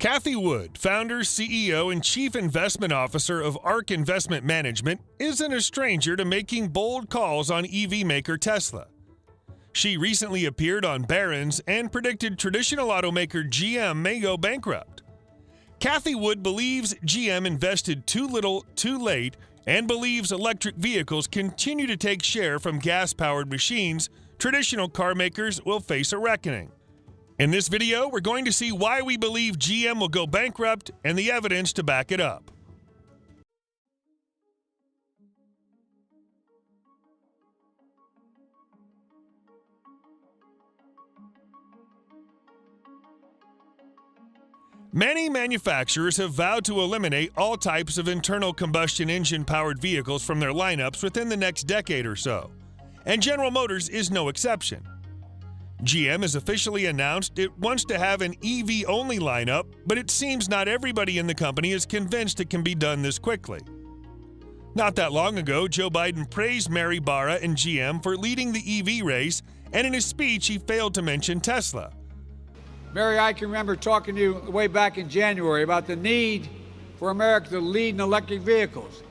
Cathie Wood, founder, CEO, and chief investment officer of ARK Investment Management, isn't a stranger to making bold calls on EV maker Tesla. She recently appeared on Barron's and predicted traditional automaker GM may go bankrupt. Cathie Wood believes GM invested too little, too late, and believes electric vehicles continue to take share from gas-powered machines. Traditional car makers will face a reckoning. In this video, we're going to see why we believe GM will go bankrupt and the evidence to back it up. Many manufacturers have vowed to eliminate all types of internal combustion engine-powered vehicles from their lineups within the next decade or so, and General Motors is no exception. GM has officially announced it wants to have an EV-only lineup, but it seems not everybody in the company is convinced it can be done this quickly. Not that long ago, Joe Biden praised Mary Barra and GM for leading the EV race, and in his speech he failed to mention Tesla. Mary, I can remember talking to you way back in January about the need for America to lead in electric vehicles.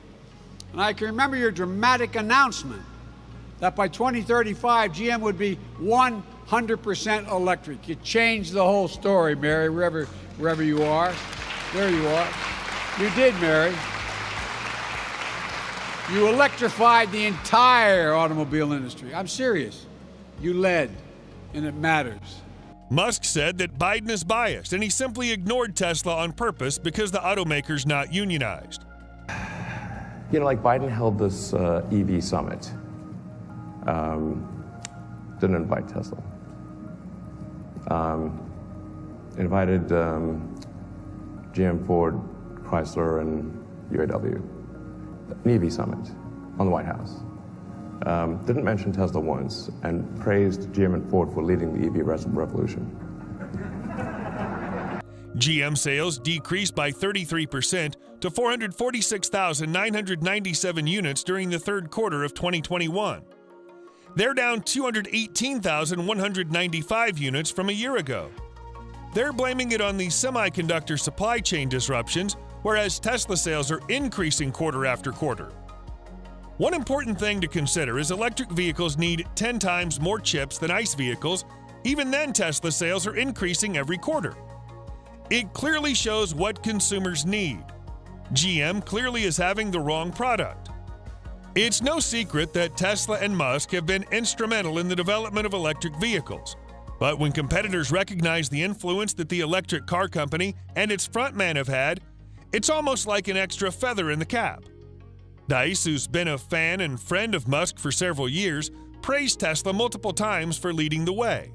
And I can remember your dramatic announcement that by 2035, GM would be 100% electric. You changed the whole story, Mary, wherever you are. There you are. You did, Mary. You electrified the entire automobile industry. I'm serious. You led, and it matters. Musk said that Biden is biased, and he simply ignored Tesla on purpose because the automaker's not unionized. You know, like Biden held this EV summit. Didn't invite Tesla. Invited GM, Ford, Chrysler, and UAW. An EV summit on the White House. Didn't mention Tesla once, and praised GM and Ford for leading the EV revolution. GM sales decreased by 33% to 446,997 units during the third quarter of 2021. They're down 218,195 units from a year ago. They're blaming it on the semiconductor supply chain disruptions, whereas Tesla sales are increasing quarter after quarter. One important thing to consider is electric vehicles need 10 times more chips than ICE vehicles. Even then, Tesla sales are increasing every quarter. It clearly shows what consumers need. GM clearly is having the wrong product. It's no secret that Tesla and Musk have been instrumental in the development of electric vehicles. But when competitors recognize the influence that the electric car company and its frontman have had, it's almost like an extra feather in the cap. Dice, who's been a fan and friend of Musk for several years, praised Tesla multiple times for leading the way.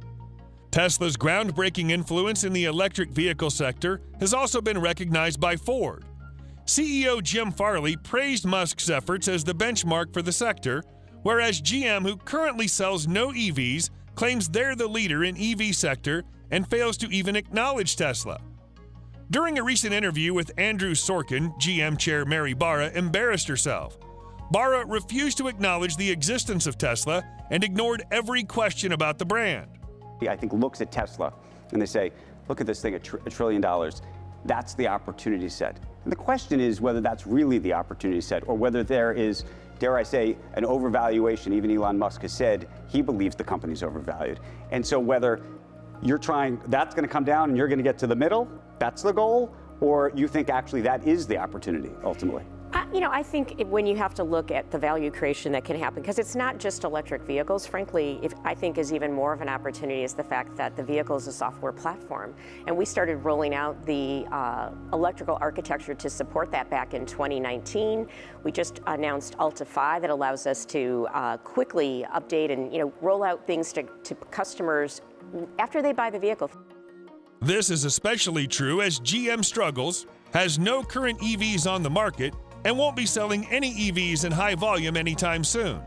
Tesla's groundbreaking influence in the electric vehicle sector has also been recognized by Ford. CEO Jim Farley praised Musk's efforts as the benchmark for the sector, whereas GM, who currently sells no EVs, claims they're the leader in EV sector and fails to even acknowledge Tesla. During a recent interview with Andrew Sorkin, GM chair Mary Barra embarrassed herself. Barra refused to acknowledge the existence of Tesla and ignored every question about the brand. I think looks at Tesla and they say, look at this thing, $1 trillion. That's the opportunity set. And the question is whether that's really the opportunity set or whether there is, dare I say, an overvaluation. Even Elon Musk has said he believes the company's overvalued. And so whether you're trying, that's going to come down and you're going to get to the middle, that's the goal, or you think actually that is the opportunity ultimately? I think when you have to look at the value creation that can happen, because it's not just electric vehicles, frankly, I think is even more of an opportunity is the fact that the vehicle is a software platform. And we started rolling out the electrical architecture to support that back in 2019. We just announced Alta 5 that allows us to quickly update and roll out things to customers after they buy the vehicle. This is especially true as GM struggles, has no current EVs on the market, and won't be selling any EVs in high volume anytime soon.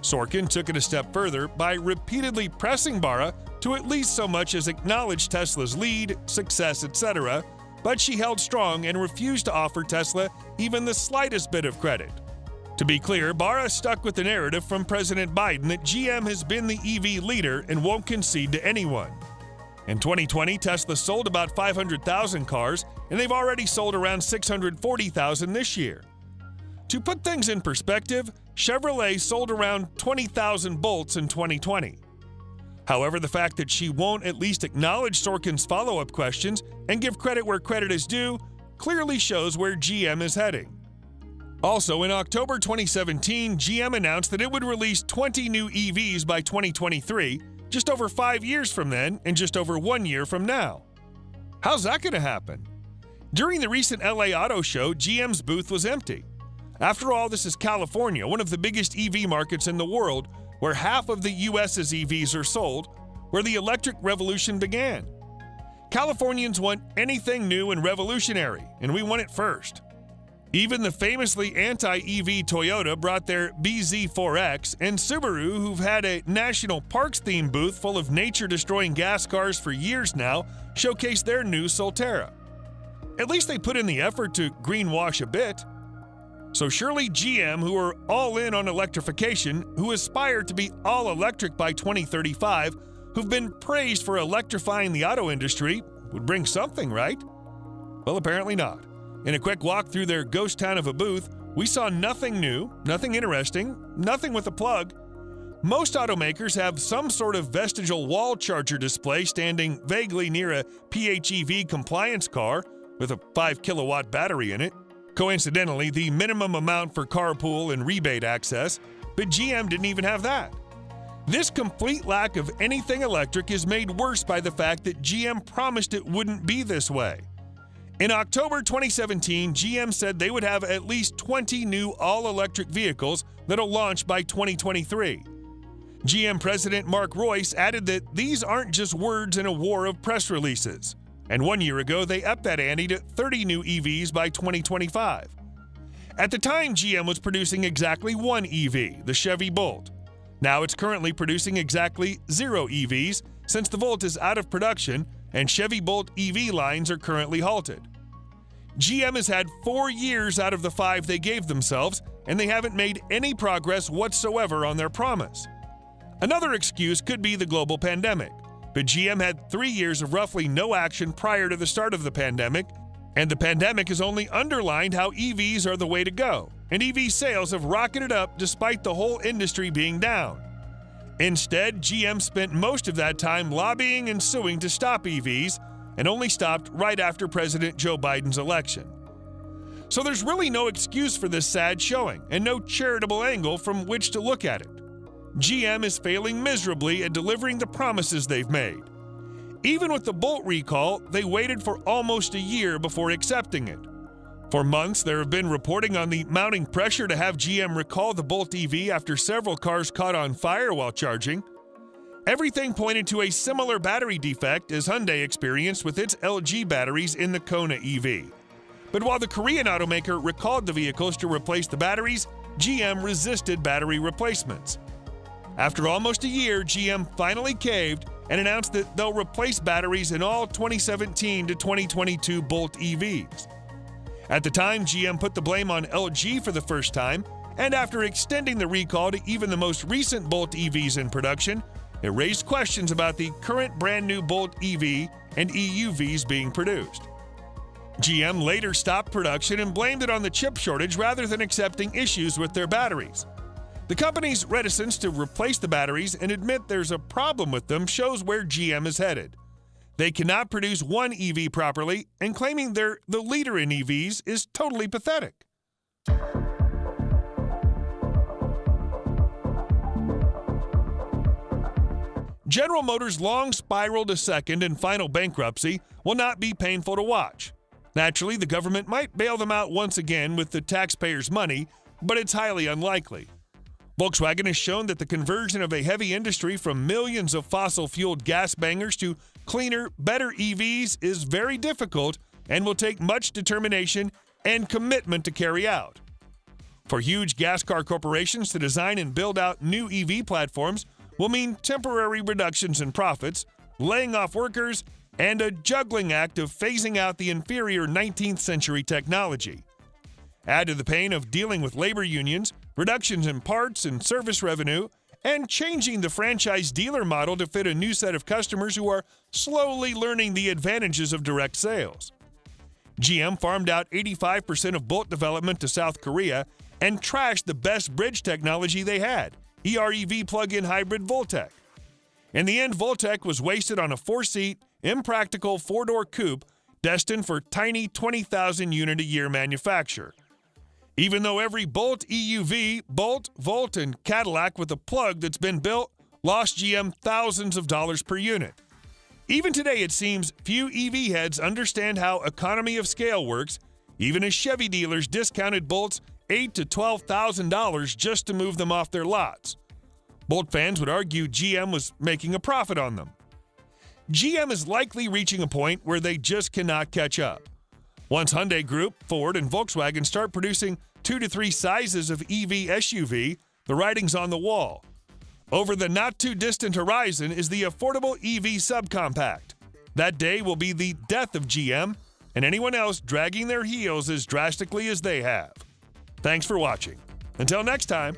Sorkin took it a step further by repeatedly pressing Barra to at least so much as acknowledge Tesla's lead, success, etc., but she held strong and refused to offer Tesla even the slightest bit of credit. To be clear, Barra stuck with the narrative from President Biden that GM has been the EV leader and won't concede to anyone. In 2020, Tesla sold about 500,000 cars, and they've already sold around 640,000 this year. To put things in perspective, Chevrolet sold around 20,000 Bolts in 2020. However, the fact that she won't at least acknowledge Sorkin's follow-up questions and give credit where credit is due clearly shows where GM is heading. Also, in October 2017, GM announced that it would release 20 new EVs by 2023, just over 5 years from then and just over 1 year from now. How's that going to happen? During the recent LA Auto Show, GM's booth was empty. After all, this is California, one of the biggest EV markets in the world, where half of the U.S.'s EVs are sold, where the electric revolution began. Californians want anything new and revolutionary, and we want it first. Even the famously anti-EV Toyota brought their BZ4X, and Subaru, who've had a national parks-themed booth full of nature-destroying gas cars for years now, showcased their new Solterra. At least they put in the effort to greenwash a bit. So surely GM, who are all in on electrification, who aspire to be all electric by 2035, who've been praised for electrifying the auto industry, would bring something, right? Well, apparently not. In a quick walk through their ghost town of a booth, we saw nothing new, nothing interesting, nothing with a plug. Most automakers have some sort of vestigial wall charger display standing vaguely near a PHEV compliance car with a 5-kilowatt battery in it. Coincidentally, the minimum amount for carpool and rebate access, but GM didn't even have that. This complete lack of anything electric is made worse by the fact that GM promised it wouldn't be this way. In October 2017, GM said they would have at least 20 new all-electric vehicles that'll launch by 2023. GM President Mark Royce added that these aren't just words in a war of press releases. And 1 year ago, they upped that ante to 30 new EVs by 2025. At the time, GM was producing exactly one EV, the Chevy Bolt. Now it's currently producing exactly 0 EVs since the Volt is out of production and Chevy Bolt EV lines are currently halted. GM has had 4 years out of the 5 they gave themselves, and they haven't made any progress whatsoever on their promise. Another excuse could be the global pandemic, but GM had 3 years of roughly no action prior to the start of the pandemic, and the pandemic has only underlined how EVs are the way to go, and EV sales have rocketed up despite the whole industry being down. Instead, GM spent most of that time lobbying and suing to stop EVs, and only stopped right after President Joe Biden's election. So there's really no excuse for this sad showing, and no charitable angle from which to look at it. GM is failing miserably at delivering the promises they've made. Even with the Bolt recall, they waited for almost a year before accepting it. For months, there have been reporting on the mounting pressure to have GM recall the Bolt EV after several cars caught on fire while charging. Everything pointed to a similar battery defect as Hyundai experienced with its LG batteries in the Kona EV. But while the Korean automaker recalled the vehicles to replace the batteries, GM resisted battery replacements. After almost a year, GM finally caved and announced that they'll replace batteries in all 2017 to 2022 Bolt EVs. At the time, GM put the blame on LG for the first time, and after extending the recall to even the most recent Bolt EVs in production, it raised questions about the current brand new Bolt EV and EUVs being produced. GM later stopped production and blamed it on the chip shortage rather than accepting issues with their batteries. The company's reticence to replace the batteries and admit there's a problem with them shows where GM is headed. They cannot produce one EV properly, and claiming they're the leader in EVs is totally pathetic. General Motors' long spiral to second and final bankruptcy will not be painful to watch. Naturally, the government might bail them out once again with the taxpayers' money, but it's highly unlikely. Volkswagen has shown that the conversion of a heavy industry from millions of fossil-fueled gas bangers to cleaner, better EVs is very difficult and will take much determination and commitment to carry out. For huge gas car corporations to design and build out new EV platforms will mean temporary reductions in profits, laying off workers, and a juggling act of phasing out the inferior 19th century technology. Add to the pain of dealing with labor unions, reductions in parts and service revenue, and changing the franchise dealer model to fit a new set of customers who are slowly learning the advantages of direct sales. GM farmed out 85% of Bolt development to South Korea and trashed the best bridge technology they had, EREV plug-in hybrid Voltec. In the end, Voltec was wasted on a 4-seat, impractical 4-door coupe destined for tiny 20,000 unit a year manufacture. Even though every Bolt EUV, Bolt, Volt, and Cadillac with a plug that's been built lost GM thousands of dollars per unit. Even today, it seems few EV heads understand how economy of scale works, even as Chevy dealers discounted Bolts $8,000 to $12,000 just to move them off their lots. Bolt fans would argue GM was making a profit on them. GM is likely reaching a point where they just cannot catch up. Once Hyundai Group, Ford, and Volkswagen start producing 2 to 3 sizes of EV SUV, the writing's on the wall. Over the not-too-distant horizon is the affordable EV subcompact. That day will be the death of GM and anyone else dragging their heels as drastically as they have. Thanks for watching. Until next time.